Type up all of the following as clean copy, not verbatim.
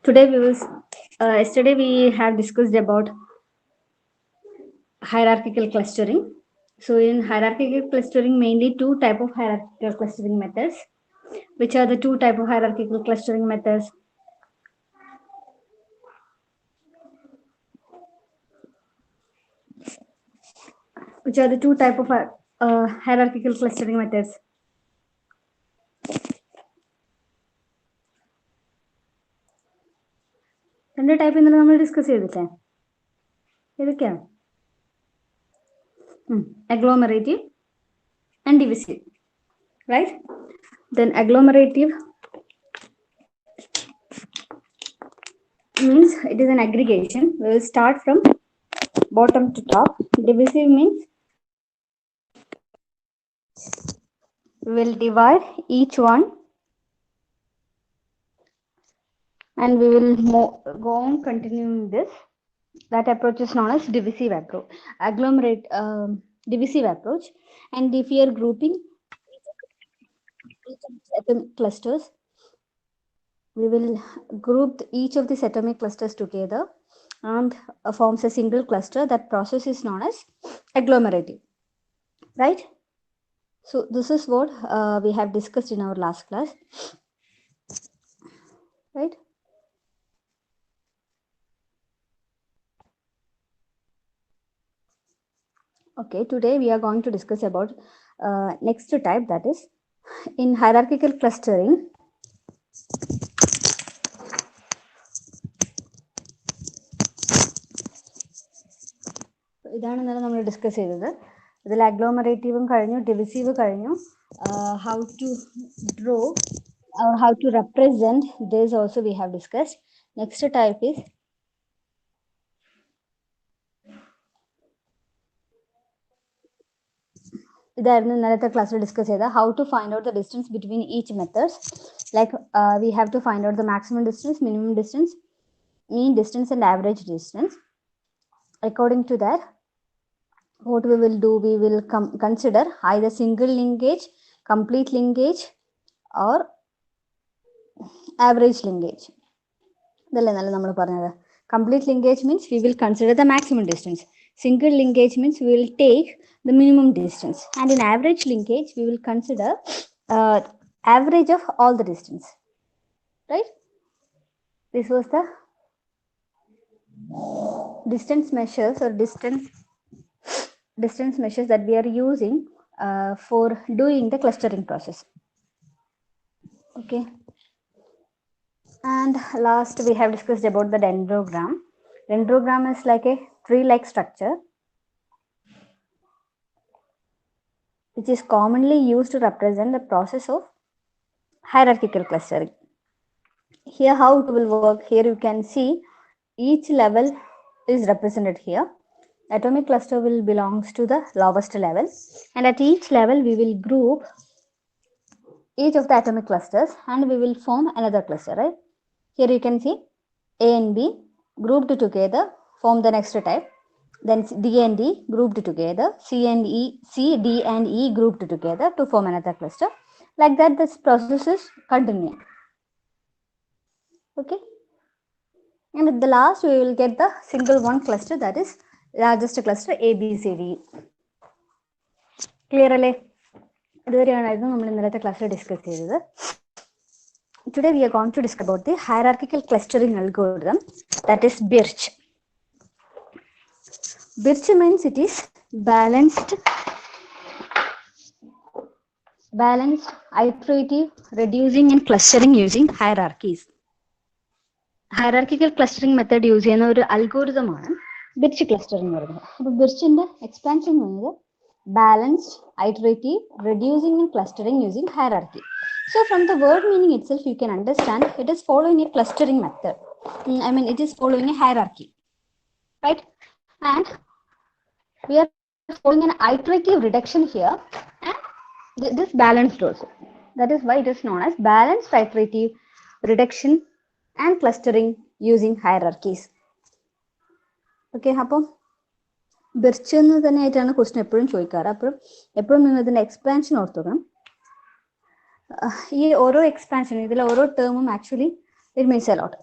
Today we will. Yesterday we have discussed about hierarchical clustering. So in hierarchical clustering, mainly two type of hierarchical clustering methods. Which are the two type of hierarchical clustering methods? Which are the two type of hierarchical clustering methods? രണ്ട് type ഇന്നലെ നമ്മൾ discuss ചെയ്തില്ലേ? ഏതൊക്കെയാണ്? Agglomerative and divisive, right? Then agglomerative means it is an aggregation. We will start from bottom to top. Divisive means we will divide each one and we will go on continuing this. That approach is known as divisive approach, divisive approach. And if we are grouping atomic clusters, we will group each of these atomic clusters together and forms a single cluster. That process is known as agglomerative, right? So this is what we have discussed in our last class, right? Okay, today we are going to discuss about next type, that is in hierarchical clustering. ഇതാണ് ഇന്നലെ നമ്മൾ discuss ചെയ്തത്. ഇതിൽ അഗ്ലോമറേറ്റീവും കഴിഞ്ഞു, divisive കഴിഞ്ഞു. How to draw or how to represent this also we have discussed. Next type is ഇതായിരുന്നു ഇന്നലത്തെ ക്ലാസ്സിൽ ഡിസ്കസ് ചെയ്ത how to find out the distance between each methods. Like we have to find out the maximum distance, minimum distance, mean distance and average distance. According to that, what we will do, we will consider either single linkage, complete linkage or average linkage. Complete linkage means we will consider the maximum distance. Single linkage means we will take the minimum distance. And in average linkage, we will consider average of all the distance, right? This was the distance measures or distance measures that we are using for doing the clustering process. Okay. And last we have discussed about the dendrogram. Dendrogram is like a tree-like structure which is commonly used to represent the process of hierarchical clustering. Here how it will work, here you can see each level is represented here. Atomic cluster will belongs to the lowest level, and at each level we will group each of the atomic clusters and we will form another cluster, right? Here you can see A and B grouped together form the next type. Then D and D grouped together, C, D and E grouped together to form another cluster. Like that, this process is continuing. Okay. And at the last, we will get the single one cluster, that is largest cluster A, B, C, D. Clear alle? Today we are going to discuss about the hierarchical clustering algorithm, that is Birch. Birch means it is balanced, iterative, reducing and clustering using hierarchies. Hierarchical clustering method use ചെയ്യുന്ന ഒരു algorithm ആണ് Birch clustering എന്ന് പറയുന്നത്. അപ്പോൾ Birchന്റെ expansion എന്നത് balanced, iterative, reducing and clustering using hierarchy. So from the word meaning itself, you can understand it is following a clustering method. I mean, it is following a hierarchy, right? And we are following an iterative reduction here, and this balanced also. That is why it is known as balanced, iterative, reduction and clustering using hierarchies. Okay, അപ്പോൾ Birch എന്ന് തന്നെ ആയിട്ടാണ് question എപ്പോഴും ചോദിക്കാറ്. അപ്പോൾ എപ്പോഴും നിങ്ങൾ ഇതിന്റെ expansion ഓർത്തോക്കണം. ഈ ഓരോ എക്സ്പാൻഷൻ ഇതിലെ ഓരോ ടേമും actually it means a lot.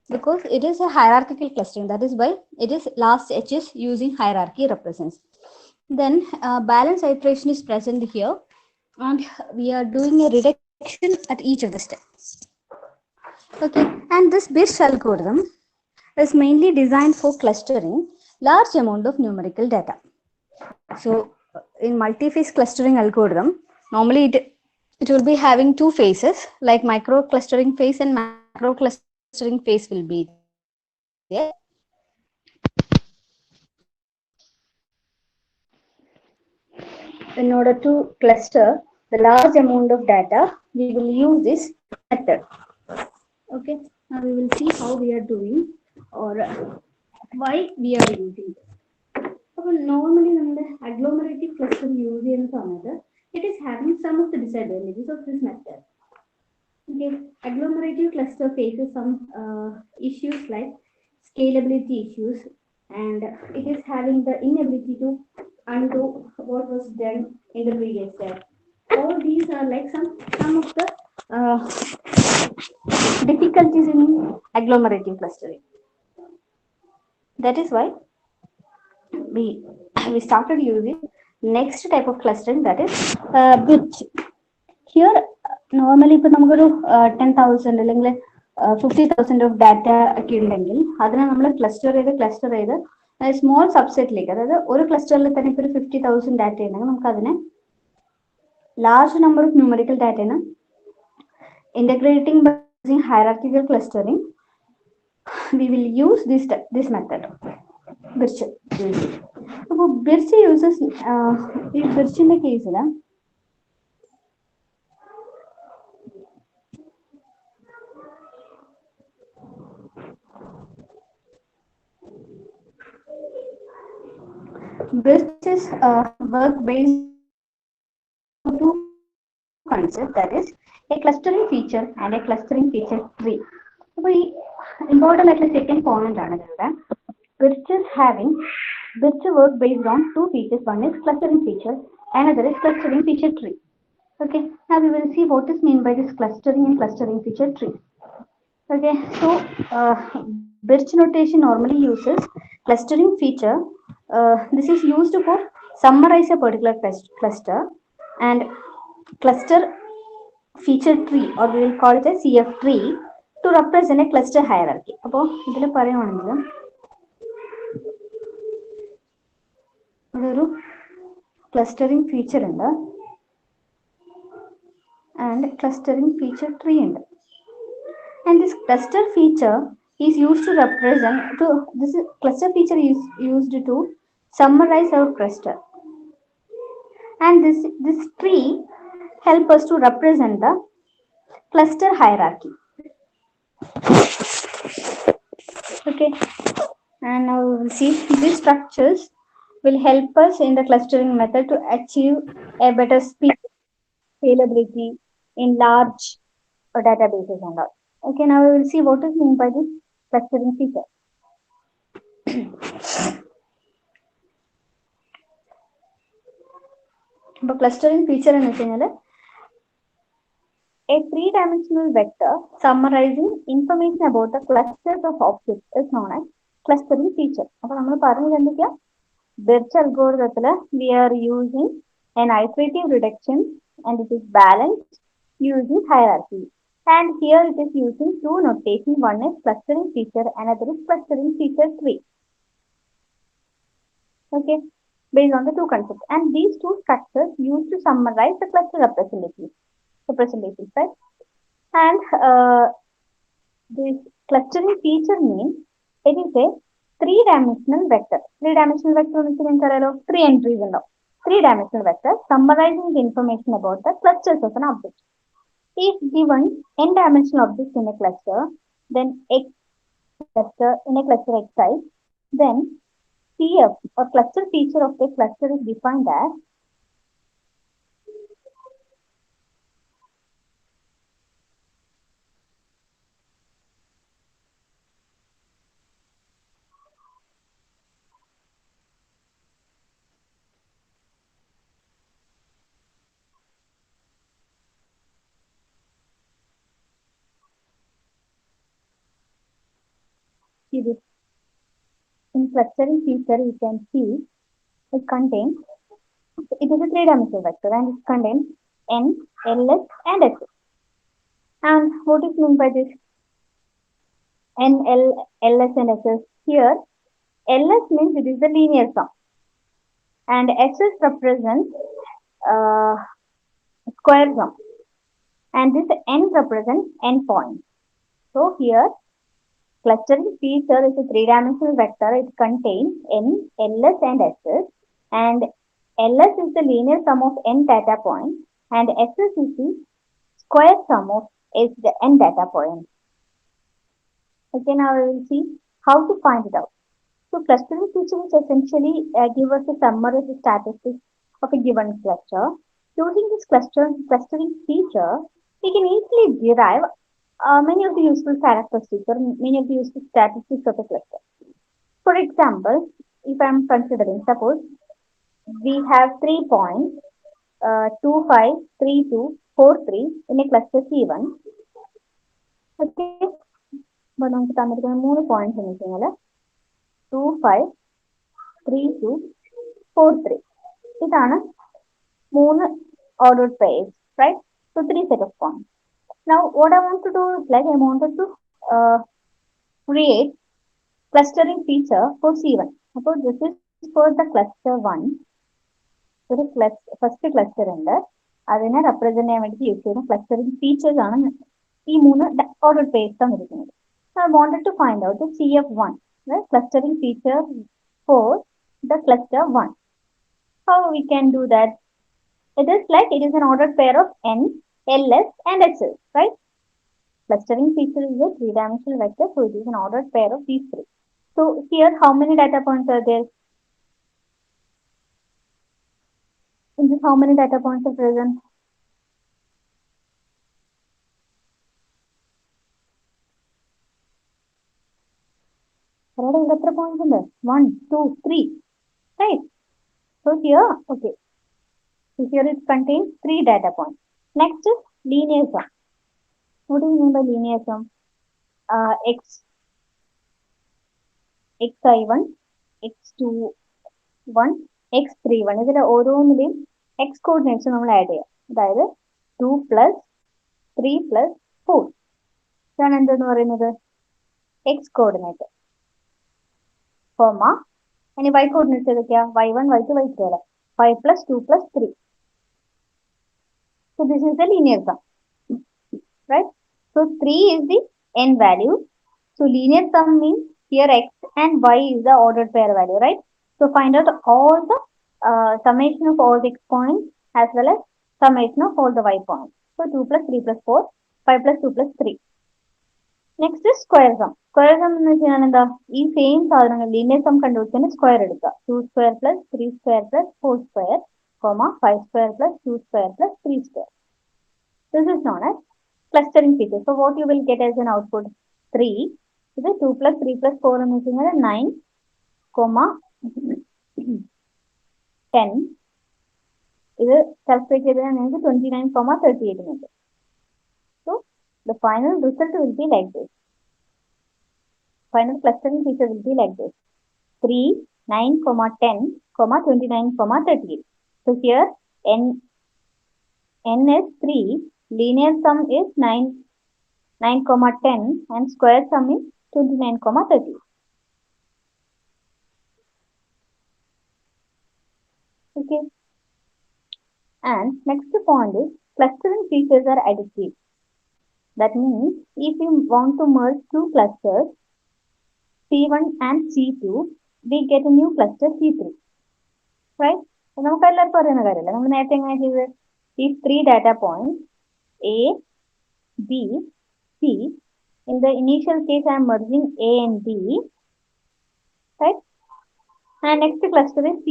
because it is a hierarchical clustering. That is why it is last edges using hierarchy represents. Then balance iteration is present here, and we are doing a reduction at each of the steps. Okay, and this BIRST algorithm is mainly designed for clustering large amount of numerical data. So in multi-phase clustering algorithm, normally it will be having two phases like micro clustering phase and macro clustering phase will be there. In order to cluster the large amount of data, we will use this method. Okay, now we will see how we are doing or why we are using this. അപ്പോൾ normally നമ്മുടെ agglomerative cluster use ചെയ്യുന്ന സമയത്ത് it is having some of the disadvantages of this method. Okay, agglomerative cluster faces some issues like scalability issues, and it is having the inability to undo what was done in the previous step. All these are like some of the uh, difficulties in agglomerative clustering. That is why we we started using next type of clustering, that is BIRCH. Here normally ഇപ്പോൾ നമുക്കൊരു 10,000 അല്ലെങ്കിൽ 50,000 of data ഒക്കെ ഉണ്ടെങ്കിൽ അതിനെ നമ്മൾ cluster ചെയ്ത് small സബ്സെറ്റിലേക്ക്, അതായത് ഒരു ക്ലസ്റ്ററിൽ തന്നെ ഇപ്പോൾ ഒരു 50,000 ഡാറ്റ ഉണ്ടെങ്കിൽ നമുക്ക് അതിനെ ലാർജ് നമ്പർ ഓഫ് ന്യൂമറിക്കൽ ഡാറ്റയാണ് integrating by using hierarchical clustering. We will use this method, BIRCH. അപ്പോൾ BIRCH uses ഈ BIRCHന്റെ കേസിൽ BIRCH is work based on two concepts, that is a clustering feature and a clustering feature tree. അപ്പോൾ ഈ important ആയിട്ടുള്ള second point ആണ് ഇവിടെ. BIRCH is having BIRCH work based on two features. One is clustering feature, another is clustering feature tree. Okay, now we will see what is meant by this clustering and clustering feature tree. Okay, so BIRCH notation normally uses clustering feature. This is used for summarize a particular cluster, and cluster feature tree, or we will call it a CF tree, to represent a cluster hierarchy. അപ്പോൾ ഇതിൽ പറയുകയാണെങ്കിൽ ഇവിടെ ഒരു clustering feature ഉണ്ട് and clustering feature tree ഉണ്ട്. And this cluster feature is used to represent this cluster feature is used to summarize our cluster, and this tree help us to represent the cluster hierarchy. Okay, and now we will see these structures will help us in the clustering method to achieve a better speed, scalability in large databases and all. Okay, now we will see what is meant by this clustering feature. But clustering feature എന്ന് വെച്ച് കഴിഞ്ഞാൽ a three-dimensional vector summarizing information about the clusters of objects is known as clustering feature. അപ്പോൾ നമ്മൾ പറഞ്ഞു കണ്ടിരിക്കുക BIRCH algorithm we are using an iterative reduction and it is balanced using hierarchy. And here it is using two notation. One is clustering feature, another is clustering feature tree. Okay, based on the two concepts. And these two structures used to summarize the cluster representations, right? And this clustering feature means it is a three-dimensional vector. Three-dimensional vector means three entries in three-dimensional vector summarizing the information about the clusters of an object. If given n-dimensional objects in a cluster, then X cluster in a cluster Xi, then CF or cluster feature of the cluster is defined as see this. In clustering feature, you can see it contains, it is a three-dimensional vector and it contains n, ls and s. And what is meant by this? N, L, ls and s. Here, ls means it is the linear sum and ss represents square sum and this n represents endpoint. So here, clustering feature is a three-dimensional vector. It contains n, ls and ss, and ls is the linear sum of n data points and ss is the square sum of the n data points. Okay, now we will see how to find it out. So clustering feature is essentially give us a summary of the statistics of a given cluster. Using this clustering feature, we can easily derive many of the useful characteristics or many of the useful statistics of a cluster. For example, if I am considering, suppose we have 3 points, 2, 5, 3, 2, 4, 3 in a cluster C1. Okay, but നമുക്ക് തന്നിരിക്കുന്ന 3 points എന്ന് വെച്ചാൽ 2, 5, 3, 2, 4, 3. ഇതാണ് 3 ordered pairs, right? So 3 set of points. Now what I want to do is like I wanted to create clustering feature for C1. Suppose this is for the cluster 1. ഒരു first cluster ഉണ്ട് അതിനെ represent ചെയ്യാൻ വേണ്ടി use ചെയ്യുന്ന clustering features ആണ് ഈ 3 order pace തന്നിരിക്കുന്നത്. So I wanted to find out the CF1, the clustering feature for the cluster 1. How we can do that? It is like it is an ordered pair of n, ls and ss, right? Clustering feature is a three-dimensional vector, so it is an ordered pair of these three. So here, how many data points are there? In this, how many data points are present? Points in there? 1, 2, 3, right? So here, okay. So here it contains 3 data points. Next is linear sum. What do you mean by linear sum? xi1, x21, x31. ഇതിൽ ഓരോന്നിലെയും x coordinates നമ്മൾ add ചെയ്യാം. അതായത് 2 plus 3 plus 4. ഇതാണ് എന്തെന്ന് പറയുന്നത് x coordinate. Comma ഇനി y coordinates ഏതൊക്കെയാ? y1, y2, y3 അല്ല. 5 plus 2 plus 3. So this is the linear sum, right? So 3 is the n value. So linear sum means here x and y is the ordered pair value, right? So find out all the summation of all the x points as well as summation of all the y points. So 2 plus 3 plus 4, 5 plus 2 plus 3. Next is square sum. Square sum എന്ന് വെച്ചാൽ എന്താ? ഈ same സാധനങ്ങൾ linear sum കണ്ടുപിടിച്ചതിന് square എടുക്കുക. 2 square plus 3 square plus 4 square, 5 square plus 2 square plus 3 square. This is known as clustering feature. So what you will get as an output? 3. This is 2 plus 3 plus 4 എന്ന് വെച്ചാൽ 9, 10. ഇത് calculate ചെയ്താൽ നിങ്ങൾക്ക് 29, 38 ഉണ്ട്. So the final result will be like this. Final clustering feature will be like this. 3, 9, 10, 29, 38. So here n is 3, linear sum is 9, 10 and square sum is 29, 38. Okay. And next point is clustering features are additive. That means if you want to merge two clusters, C1 and C2, we get a new cluster C3. Right? These 3 data points, A, B, C. In the initial case, I am merging A and B. Right? And next cluster is C.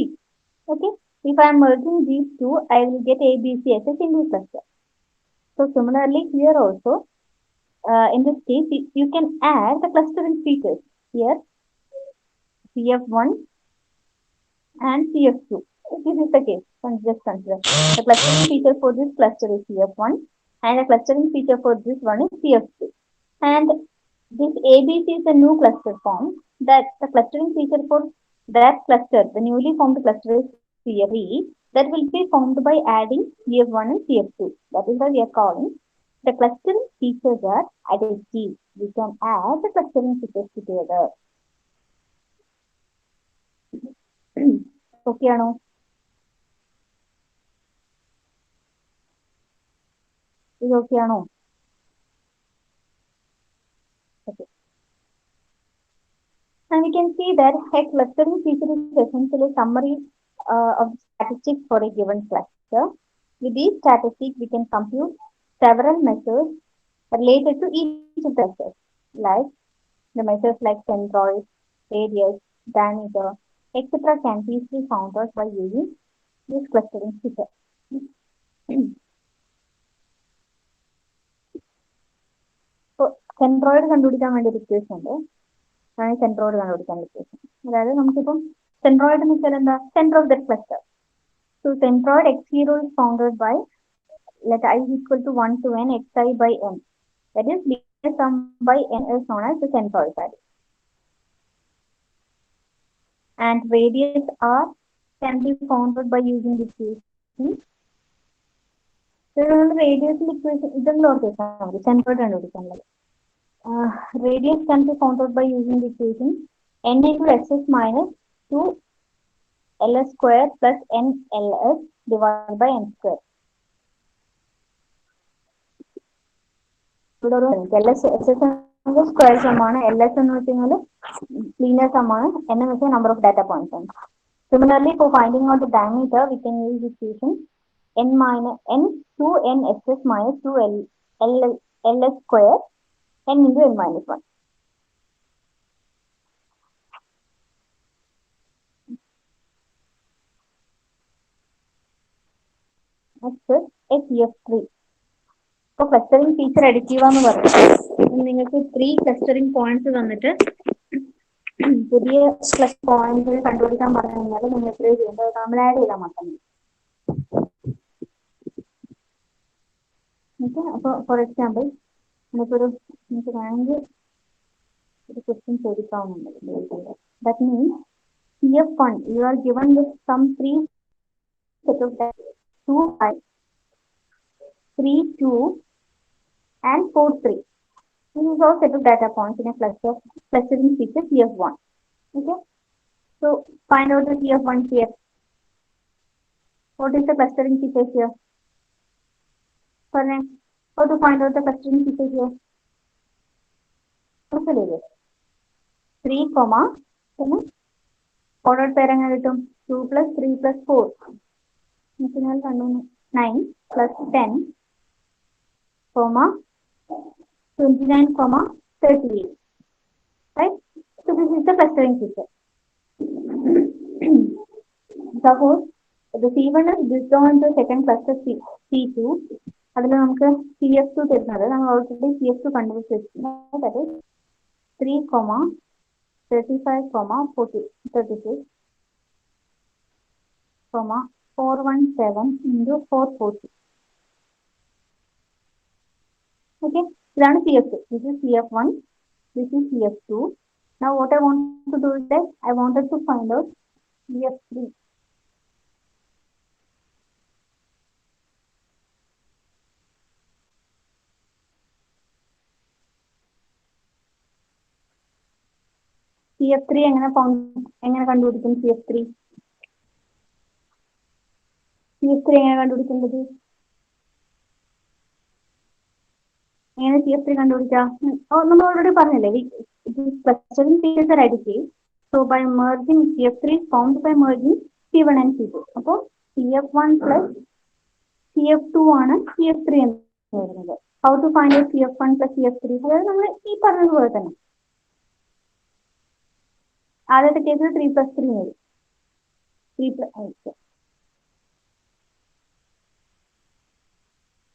Okay? If I am merging these two, I will get A, B, C as a single cluster. So similarly here also, in this case, you can add the clustering features. Here, CF1 and CF2. This is the case. Just consider the clustering feature for this cluster is CF1 and the clustering feature for this one is CF2. And This ABC is a new cluster form. That the clustering feature for that cluster, the newly formed cluster is CF3 that will be formed by adding CF1 and CF2. That is why we are calling the clustering features are additive. We can add the clustering features together. Okay, Anu? Is okay, Anu? Okay. And we can see that a clustering feature is essentially a summary of the statistics for a given cluster. With these statistics, we can compute several measures related to each of the clusters, like the measures like centroid, radius, diameter, etc. can be easily found out by using this clustering feature. So, centroid കണ്ടുപിടിക്കാൻ വേണ്ടി ഒരു equation ഉണ്ട്. അതാണ് centroid കണ്ടുപിടിക്കാൻ equation. അതായത് നമുക്കിപ്പം centroid എന്ന് വെച്ചാൽ എന്താ? Centre of the cluster. So centroid x0 is bounded by let I is equal to 1 to n xi by n. That is linear sum by n is known as the centroid side. And radius r can be found by using this equation. So radius equation ഇതെല്ലാം ഓർത്തിട്ടാൽ മതി centroid കണ്ടുപിടിക്കാനുള്ളത്. Radius can be found by using the equation n into ss minus 2 ls square plus n ls divided by n square. ls ss square സമാണ് ls എന്ന് വെച്ചാൽ linear സമാണ് n എന്ന് വെച്ചാൽ number of data points ആണ്. Similarly, for finding out the diameter, we can use the equation n minus n 2n ss minus 2 ls square n into n minus 1. Next is CF3. So clustering feature additive എന്ന് പറയുന്നത് നിങ്ങൾക്ക് 3 clustering points തന്നിട്ട് പുതിയ cluster പോയിന്റുകൾ കണ്ടുപിടിക്കാൻ പറഞ്ഞു കഴിഞ്ഞാൽ നിങ്ങൾ എത്ര ചെയ്യേണ്ടത് നമ്മൾ ആഡ് ചെയ്താൽ മാത്രം. അപ്പോൾ ഫോർ എക്സാമ്പിൾ നമുക്കൊരു നമുക്ക് വേണമെങ്കിൽ ഒരു question ചോദിക്കാവുന്നുണ്ട്. That means CF1 you are given with some 3 set of data 2 5 3 2 and 4 3. This is all set of data points in a clustering feature CF1. Okay, so find out the CF1 here. What is the clustering feature here? Correct. How to find out the clustering feature here? Okay, 3 comma ordered pair എങ്ങനെ കിട്ടും? 2 plus 3 plus 4 9 plus 10 comma 29 comma 38. Right? So this is the clustering feature. Suppose the C1 is built on the second cluster C2. അതിൽ നമുക്ക് CF2 തരുന്നത് നമ്മൾ already CF2 കണ്ടുപിടിച്ച് വെച്ചിട്ടുണ്ട്. That is 3 comma 35 comma 36 comma 417 into 440. Okay, ഇതാണ് CF2. This is CF1. This is CF2. Now what I want to do is that I wanted to find out CF3. CF3 എങ്ങനെ കണ്ടുപിടിക്കും? CF3 എങ്ങനെ കണ്ടുപിടിക്കേണ്ടത്? എങ്ങനെ CF3 കണ്ടുപിടിക്കാം? നമ്മൾ already പറഞ്ഞില്ലേ clustering features are additive. So by merging CF3 is formed by merging C1 and C2. അപ്പോൾ CF1 plus CF2 ആണ് CF3 എന്ന് പറയുന്നത്. How to find out CF1 plus CF3? അതായത് നമ്മൾ ഈ പറഞ്ഞതുപോലെ തന്നെ ആദ്യത്തെ കേസിൽ 3 plus 3 വരും.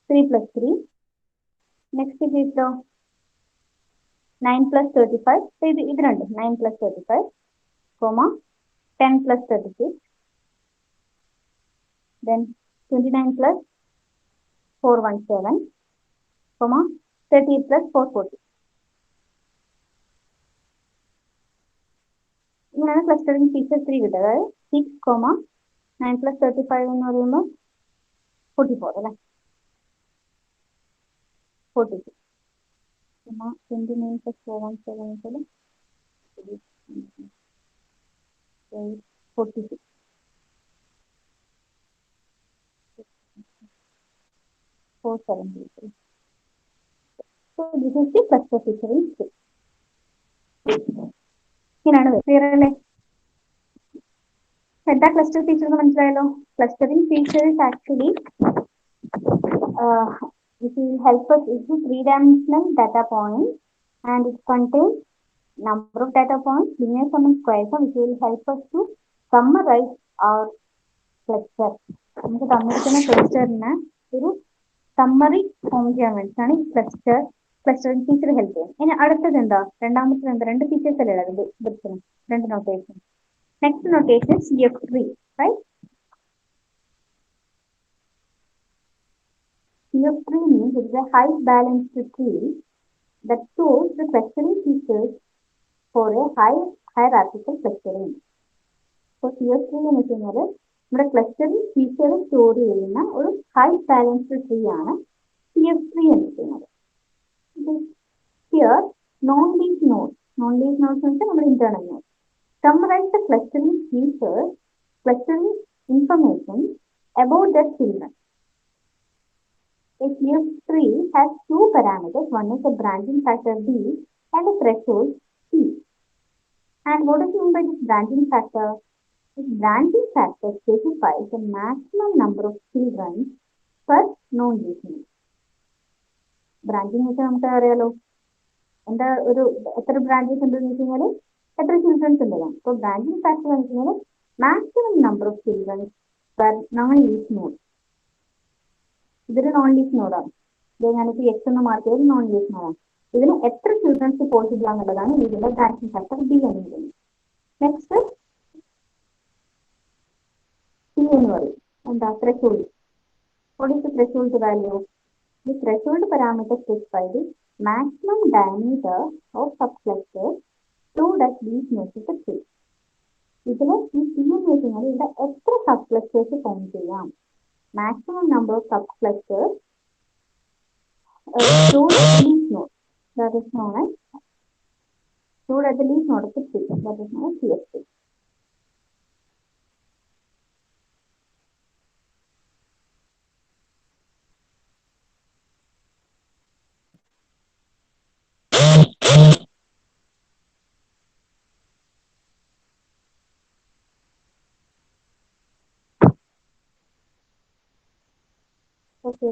3 plus 3. Next കേസിലോ 9 plus 35. ഇത് രണ്ട് 9 plus 35 comma 10 plus 36 then 29 plus 417 comma 38 plus 440. ഇങ്ങനെയാണ് ക്ലസ്റ്ററിംഗ് ഫീച്ചർ 3 കിട്ടുക. അതായത് 6,9 + 35 എന്ന് പറയുമ്പോൾ 44 അല്ലേ, 46. 29 + 417 46. So this is the cluster featuring 6. ഇങ്ങനെയാണ് ക്ലിയർ അല്ലേ? എന്താ ക്ലസ്റ്റർ ഫീച്ചർ എന്ന് മനസ്സിലായല്ലോ. Clustering feature is actually it will help us is the three-dimensional data point and it contains number of data points, linear sum and square sum, which will help us to summarize our cluster. നമുക്ക് തന്നിരിക്കുന്ന ക്ലസ്റ്ററിന് ഒരു summary form ചെയ്യാൻ വേണ്ടിയിട്ടാണ് ഈ clustering feature help ചെയ്യുന്നത്. ഇനി അടുത്തത് എന്താ, രണ്ടാമത്തത് എന്താ, രണ്ട് ഫീച്ചേഴ്സ് അല്ലേ ഉള്ളത് ബ്രിഡ്ജിന്, രണ്ട് notation. Next notation CF3, right? CF3 means it is a high balanced tree that shows the clustering features for a hierarchical clustering. So CF3 എന്ന് വെച്ചാൽ നമ്മുടെ ക്ലസ്റ്ററിംഗ് ഫീച്ചർ സ്റ്റോർ ചെയ്യുന്ന ഒരു ഹൈ ബാലൻസ്ഡ് ട്രീ ആണ് CF3 എന്ന് പറയുന്നത്. Here non-leaf nodes എന്ന് വെച്ചാൽ നമ്മുടെ internal node summarize the clustering features, clustering information about the children. A CF3 has two parameters. One is the branching factor B and a threshold C. And what is meant by this branching factor? This branching factor specifies the maximum number of children per non-leaf node. Branching വെച്ചാൽ നമുക്ക് അറിയാലോ എന്താ, ഒരു എത്ര branches ഉണ്ടെന്ന് വെച്ച് കഴിഞ്ഞാൽ എത്ര ചിൽഡ്രൻസ് ഉള്ളതാണ്. അപ്പോൾ ബ്രാഞ്ചിങ് ഫാക്ടർ എന്ന് വെച്ച് കഴിഞ്ഞാൽ maximum number of children's per non leaf node. ഇതൊരു നോൺ ലീഫ് നോഡാണ്. ഇത് ഞാനിപ്പോൾ എക്സ് എന്ന് മാർക്ക് ചെയ്ത് നോൺ ലീഫ് നോഡാണ്. ഇതിന് എത്ര ചിൽഡ്രൻസ് പോസിബിൾ ആണെന്നുള്ളതാണ് ഇതിന്റെ ബ്രാഞ്ചിങ് ഫാക്ടർ ബി എന്ന് പറയുന്നത്. നെക്സ്റ്റ് സി എന്ന് പറയും എന്താ, threshold. What is the threshold value? The threshold parameter specifies the maximum diameter of subclusters stored at these nodes of the tree. ഇതിൽ ഈ C എന്ന് വെച്ചാൽ ഇവിടെ എത്ര സബ് ക്ലസ്റ്റേഴ്സ് ഫോം ചെയ്യാം, maximum number of sub clusters stored at the leaf node, that is known as stored at the leaf node of the tree, that is known as CF3. Okay.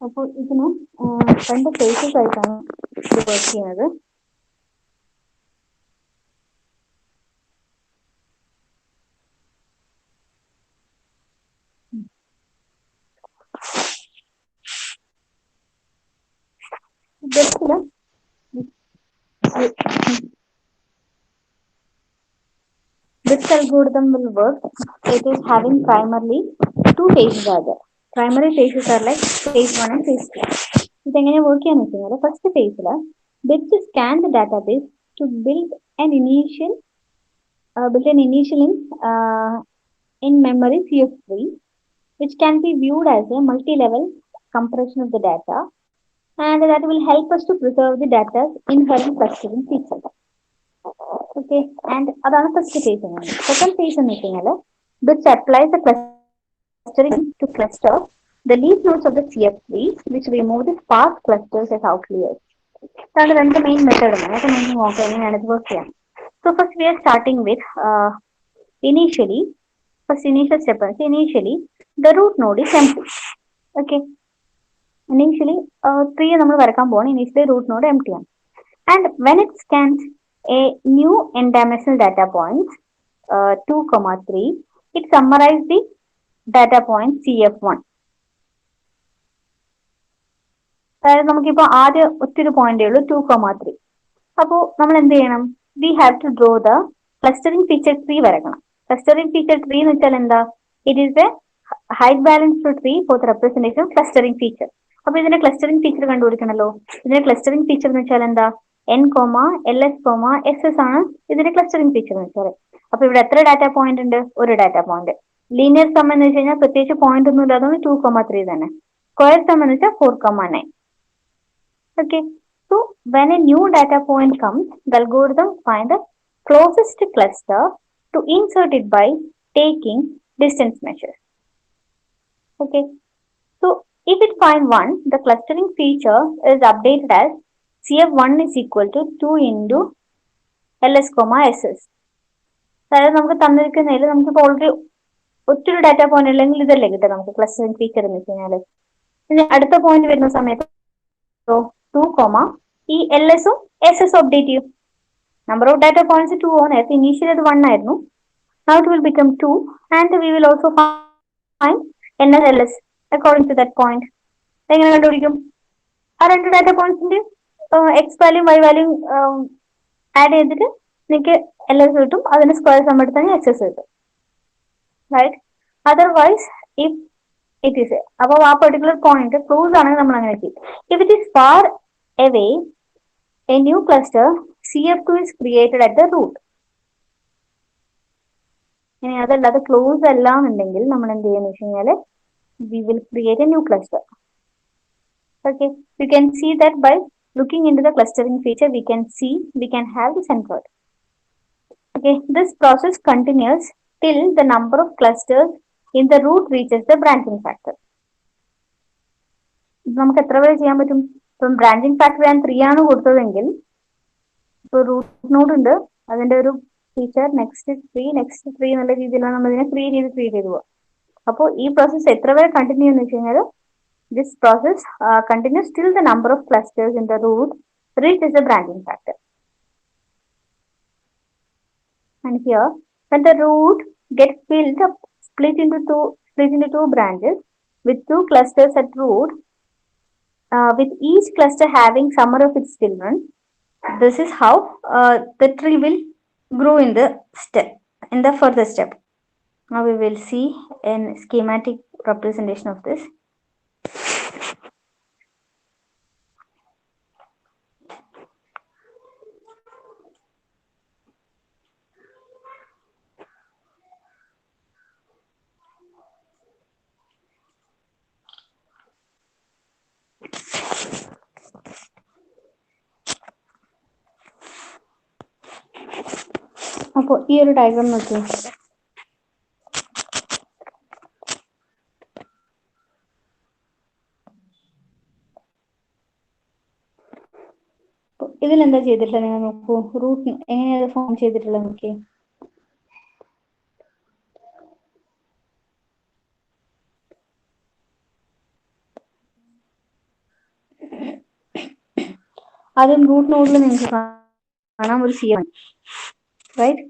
അപ്പോൾ ഇതിന് രണ്ട് faces ആയിട്ടാണ് ഇത് work ചെയ്യുന്നത്. This algorithm will work. It is having primarily two phases are there. Primary phases are like phase 1 and phase 2. ഇതെങ്ങനെ work ചെയ്യാന്ന് വെച്ച് കഴിഞ്ഞാൽ ഫസ്റ്റ് ഫേസിൽ ബിറ്റ് scan the database to build an initial in memory CF3, which can be viewed as a multi-level compression of the data, and that will help us to preserve the data's inherent clustering features. Okay, and അതാണ് first phase. Second phase എന്ന് വെച്ച് കഴിഞ്ഞാൽ bits applies the clustering to cluster the leaf nodes of the CF3, which remove the sparse clusters as outliers. ഇതാണ് രണ്ട് main method ആണ്. അതൊക്കെ നമുക്ക് നോക്കാം എങ്ങനെയാണ് ഇത് വർക്ക് ചെയ്യാം. So first we are starting with initial step. Initially the root node is empty. Okay, initially 3 നമ്മൾ വരക്കാൻ പോവാണ്. Initially root node empty ആണ്. And when it scans a new n-dimensional data point 2,3, it summarizes the data point CF1. അതായത് നമുക്കിപ്പോൾ ആദ്യം ഒറ്റൊരു പോയിന്റേ ഉള്ളൂ 2,3. അപ്പോൾ നമ്മൾ എന്ത് ചെയ്യണം? We have to draw the clustering feature tree വരക്കണം. ക്ലസ്റ്ററിംഗ് ഫീച്ചർ ട്രീ എന്ന് വെച്ചാൽ എന്താ? It is a high balanced tree for the representation of clustering feature. അപ്പൊ ഇതിന്റെ ക്ലസ്റ്ററിംഗ് ഫീച്ചർ കണ്ടുപിടിക്കണല്ലോ. ഇതിന്റെ ക്ലസ്റ്ററിംഗ് ഫീച്ചർ എന്ന് വെച്ചാൽ എന്താ? N comma L S comma S S ആണ് ഇതിന്റെ ക്ലസ്റ്ററിംഗ് ഫീച്ചർ എന്ന് വെച്ചാൽ. അപ്പൊ ഇവിടെ എത്ര ഡാറ്റ പോയിന്റ് ഉണ്ട്? ഒരു ഡാറ്റ പോയിന്റ്. ലീനിയർ സം എന്ന് വെച്ച് കഴിഞ്ഞാൽ പ്രത്യേകിച്ച് പോയിന്റ് ഒന്നും ഇല്ലാതെ 2,3 തന്നെ. സ്ക്വയർ സം എന്ന് വെച്ചാൽ 4,9. Okay. So when a new data point comes, the algorithm find the closest cluster to insert it by taking distance measures. Okay. So if it find one, the clustering feature is updated as CF1 is equal to 2 into LS, SS. അതായത് നമുക്ക് തന്നിരിക്കുന്നതിൽ നമുക്കിപ്പോൾ already ഒറ്റൊരു data point അല്ലെങ്കിൽ ഇതല്ലേ കിട്ടുക നമുക്ക് clustering feature എന്ന് വെച്ച് കഴിഞ്ഞാൽ. ഇനി അടുത്ത പോയിന്റ് വരുന്ന സമയത്ത് 2, ഈ എൽ എസും എസ് എസും അപ്ഡേറ്റ് ചെയ്യും. നമ്പർ ഓഫ് ഡാറ്റ പോയിന്റ്സ് 2 ആണ്. നേരത്തെ ഇനീഷ്യലി അത് 1 ആയിരുന്നു. Now it will become 2 and we will also find NS LS according to that point. എങ്ങനെ കണ്ടുപിടിക്കും? ആ രണ്ട് ഡാറ്റ പോയിന്റ്സിന്റെ X value Y value add ചെയ്തിട്ട് നിങ്ങൾക്ക് എൽ എസ് കിട്ടും. അതിന്റെ സ്ക്വയർ സം എടുത്താൽ എക്സ് എസ് കിട്ടും. Right? Otherwise if it is അപ്പോൾ ആ പെർട്ടിക്കുലർ പോയിന്റ് ക്ലോസ് ആണെങ്കിൽ നമ്മൾ അങ്ങനെ ചെയ്യും. If it is far away, a new cluster CF2 is created at the root. ഇനി അതല്ലാതെ ക്ലോസ് അല്ല എന്നുണ്ടെങ്കിൽ നമ്മൾ എന്ത് ചെയ്യുന്ന വെച്ച് കഴിഞ്ഞാൽ we will create a new cluster. Okay, you can see that by looking into the clustering feature, we can have this encode. Okay, this process continues till the number of clusters in the root reaches the branching factor. നമുക്ക് എത്ര വരെ ചെയ്യാൻ പറ്റും? ഇപ്പം branching factor ഞാൻ 3 ആണ് കൊടുത്തതെങ്കിൽ ഇപ്പോൾ root node ഉണ്ട്, അതിന്റെ ഒരു ഫീച്ചർ നെക്സ്റ്റ് 3 എന്നുള്ള രീതിയിലാണ് നമ്മൾ ഇതിനെ 3 ചെയ്ത് പോവാം. അപ്പോൾ ഈ പ്രോസസ് എത്ര വരെ കണ്ടിന്യൂ എന്ന് വെച്ച് കഴിഞ്ഞാൽ this process continues till the number of clusters in the root reaches the branching factor. And here when the root gets filled up, split into two branches with 2 clusters at root, with each cluster having some of its children. This is how the tree will grow in the further step. Now we will see a schematic representation of this. അപ്പോൾ ഈ ഒരു diagram നോക്കൂ. ഇതിലെന്താ ചെയ്തിട്ടുള്ളത് നിങ്ങൾ നോക്കൂ. Root എങ്ങനെയാണ് form ചെയ്തിട്ടുള്ളത് നോക്കി. ആദ്യം റൂട്ട് നോഡിൽ നിങ്ങൾക്ക് കാണാം ഒരു CF1, റൈറ്റ്?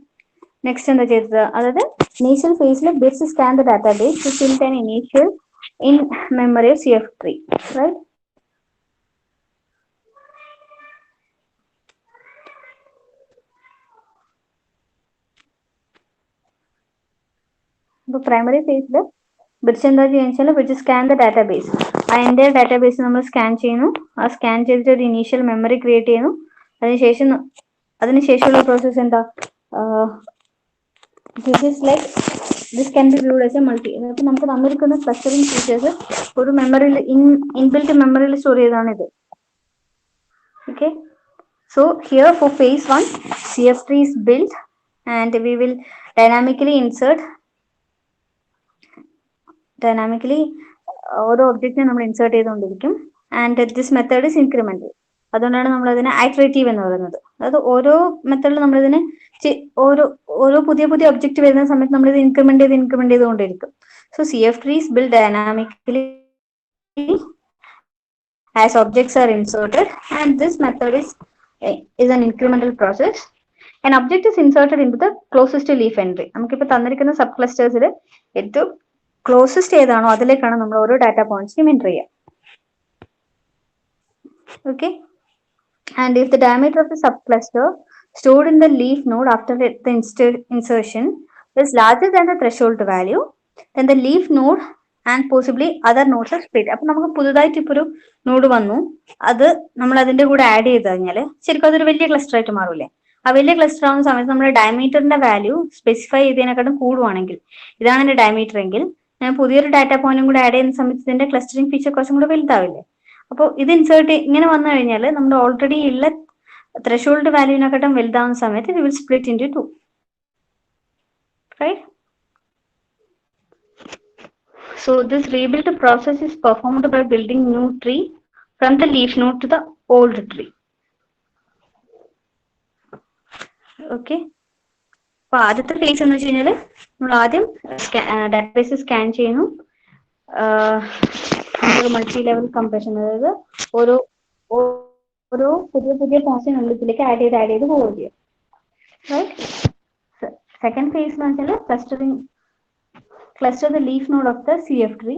നെക്സ്റ്റ് എന്താ ചെയ്തത്? അതായത് ഇനീഷ്യൽ ഫേസിൽ BIRCH scan the database to fill an initial in memory of CF3, right? ഇപ്പോൾ പ്രൈമറി ഫേസിൽ ബിറ്റ്സ് എന്താ ചെയ്യുക വെച്ചാൽ ബിറ്റ്സ് സ്കാൻ ദ ഡാറ്റാബേസ്. അതിൻ്റെ ഡാറ്റാബേസ് നമ്മൾ സ്കാൻ ചെയ്യുന്നു. ആ സ്കാൻ ചെയ്തിട്ട് ഒരു ഇനീഷ്യൽ മെമ്മറി ക്രിയേറ്റ് ചെയ്യുന്നു. അതിനുശേഷമുള്ള പ്രോസസ് എന്താ? This can be viewed as A multi. അപ്പോൾ നമുക്ക് തന്നിരിക്കുന്ന ക്ലസ്റ്ററിംഗ് ഫീച്ചേഴ്സ് ഒരു മെമ്മറിയിൽ ഇൻബിൽറ്റ് മെമ്മറിയിൽ സ്റ്റോർ ചെയ്തതാണ് ഇത്. Okay, so here for phase 1 CF3 is built and we will dynamically ഓരോ ഒബ്ജക്റ്റിനെ നമ്മൾ ഇൻസേർട്ട് ചെയ്തുകൊണ്ടിരിക്കും. And this method is incremental. അതുകൊണ്ടാണ് നമ്മൾ അതിനെ ഐട്രേറ്റീവ് എന്ന് പറയുന്നത്. അതായത് ഓരോ മെത്തേഡിൽ നമ്മളിതിനെ ഓരോ പുതിയ ഒബ്ജക്റ്റ് വരുന്ന സമയത്ത് നമ്മൾ ഇത് ഇൻക്രിമെന്റ് ചെയ്തുകൊണ്ടിരിക്കും. So CF3 is built dynamically as objects are inserted, and this method is an incremental process. An object is inserted into the closest leaf entry. നമുക്കിപ്പോൾ തന്നിരിക്കുന്ന സബ് ക്ലസ്റ്റേഴ്സിൽ ഏറ്റവും ക്ലോസസ്റ്റ് ഏതാണോ അതിലേക്കാണ് നമ്മൾ ഓരോ ഡാറ്റ പോയിന്റ്സിനും എൻ്റർ ചെയ്യുക. Okay, and if the diameter of the subcluster stored in the leaf node after the insertion is larger than the threshold value, then the leaf node and possibly other nodes are split. അപ്പൊ നമുക്ക് പുതുതായിട്ട് ഇപ്പൊ ഒരു node വന്നു, അത് നമ്മൾ അതിന്റെ കൂടെ ആഡ് ചെയ്ത് കഴിഞ്ഞാൽ ശരിക്കും അതൊരു വലിയ ക്ലസ്റ്റർ ആയിട്ട് മാറൂലേ? ആ വലിയ ക്ലസ്റ്റർ ആവുന്ന സമയത്ത് നമ്മുടെ ഡയമീറ്ററിന്റെ വാല്യൂ സ്പെസിഫൈ ചെയ്തതിനെക്കാട്ടും കൂടുവാണെങ്കിൽ, ഇതാണ് എന്റെ ഡയമീറ്റർ എങ്കിൽ ഞാൻ പുതിയൊരു ഡാറ്റ പോയിന്റും കൂടെ ആഡ് ചെയ്യുന്ന സമയത്ത് ഇതിന്റെ ക്ലസ്റ്ററിംഗ് ഫീച്ചർ കുറച്ചും കൂടെ വലുതാവില്ലേ? അപ്പോൾ ഇത് ഇൻസേർട്ട് ഇങ്ങനെ വന്നു കഴിഞ്ഞാൽ നമ്മുടെ ഓൾറെഡി ഉള്ള ത്രെഷോൾഡ് വാല്യൂവിനെക്കാട്ടും വലുതാവുന്ന സമയത്ത് we will split into 2, right? So this rebuild process is performed by building new tree from the leaf node to the old tree. Okay. അപ്പൊ ആദ്യത്തെ ഫേസ് എന്ന് വെച്ച് കഴിഞ്ഞാൽ നമ്മൾ ആദ്യം ഡാറ്റാബേസ് സ്കാൻ ചെയ്യുന്നു, മൾട്ടി ലെവൽ കംപ്രഷൻ, അതായത് ഓരോ പുതിയ പോയിന്റ്സിനുള്ളിൽ ഇതിലേക്ക് ആഡ് ചെയ്ത് പോവുക ചെയ്യും. റൈറ്റ്. സെക്കൻഡ് ഫേസ് എന്ന് വെച്ചാൽ cluster the leaf node of the CF tree.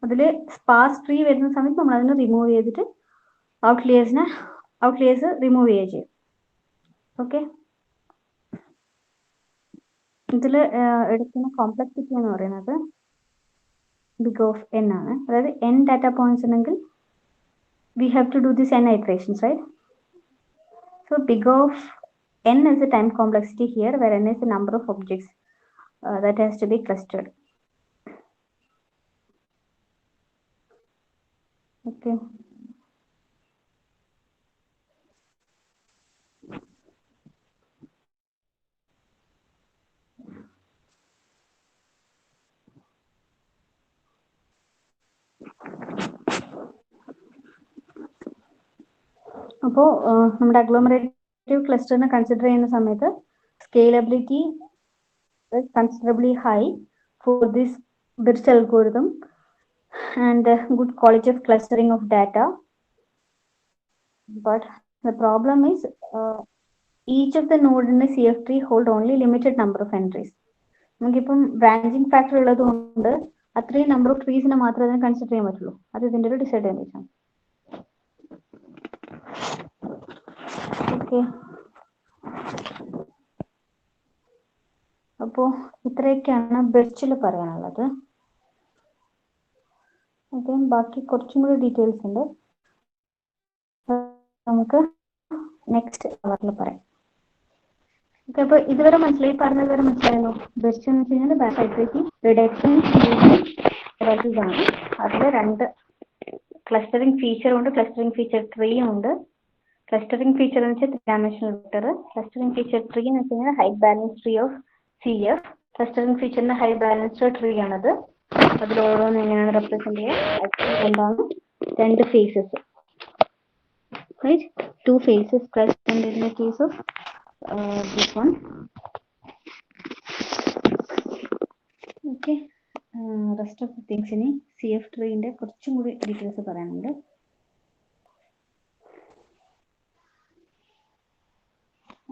അതിൽ സ്പാർസ് ട്രീ വരുന്ന സമയത്ത് നമ്മൾ അതിനെ റിമൂവ് ചെയ്തിട്ട് ഔട്ട്ലിയേഴ്സ് റിമൂവ് ചെയ്യുക ചെയ്യും. ഓക്കെ. ഇതിൽ എടുക്കുന്ന കോംപ്ലക്സിറ്റി എന്ന് പറയുന്നത് ബിഗ് ഓഫ് n ആണ്. അതായത് n ഡാറ്റ പോയിന്റ്സ് ഉണ്ടെങ്കിൽ we have to do this n iterations, right? So big of n is the time complexity here, where n is the number of objects that has to be clustered. Okay. അപ്പോൾ നമ്മുടെ agglomerative ക്ലസ്റ്ററിനെ consider ചെയ്യുന്ന സമയത്ത് scalability is considerably high for this BIRCH algorithm and good quality of clustering of data. But the problem is each of the node in the CF tree hold only limited number of entries. നമുക്കിപ്പം branching factor ഉള്ളത് കൊണ്ട് അത്രയും number of ട്രീസിനെ മാത്രമേ അതിനെ consider ചെയ്യാൻ പറ്റുള്ളൂ. അത് ഇതിന്റെ ഒരു ഡിസഡ്വാൻറ്റേജ് ആണ്. ഓക്കെ. അപ്പോ ഇത്രയൊക്കെയാണ് ബിർച്ചിൽ പറയാനുള്ളത്. ഓക്കെ. ബാക്കി കുറച്ചും കൂടി ഡീറ്റെയിൽസ് ഉണ്ട്, നമുക്ക് നെക്സ്റ്റ് അവറിൽ പറയാം. ഓക്കെ. അപ്പൊ ഇതുവരെ പറഞ്ഞത് വരെ മനസ്സിലായല്ലോ? ബിർച്ച് എന്ന് വെച്ച് കഴിഞ്ഞാൽ ബാക്ക് റിഡക്ഷൻ ആണ്. അതിൽ 2 ക്ലസ്റ്ററിംഗ് ഫീച്ചർ ഉണ്ട്, ക്ലസ്റ്ററിംഗ് ഫീച്ചർ ട്രീയും ഉണ്ട്. ക്ലസ്റ്ററിംഗ് ഫീച്ചർ എന്ന് വെച്ചാൽ 3-dimensional vector. Clustering feature tree എന്ന് വെച്ച് കഴിഞ്ഞാൽ height balance tree of CF. Clustering ഫീച്ചറിന്റെ ഹൈ ബാലൻസ്ഡ് ട്രീ ആണത്. അതിൽ ഓരോന്ന് എങ്ങനെയാണ് റെപ്രസെന്റ് ചെയ്യുക? എന്താണ് 2 phases, right? 2 phases present in the case of this one. Okay. Rest of the things in CF tree ന്റെ കുറച്ചും കൂടി ഡീറ്റെയിൽസ് പറയാനുണ്ട്.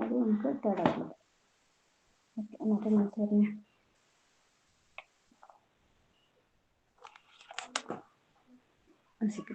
അത് നമുക്ക് തേടാറുള്ളത്. ഓക്കെ. എന്നിട്ട് മനസ്സിലായി. Así que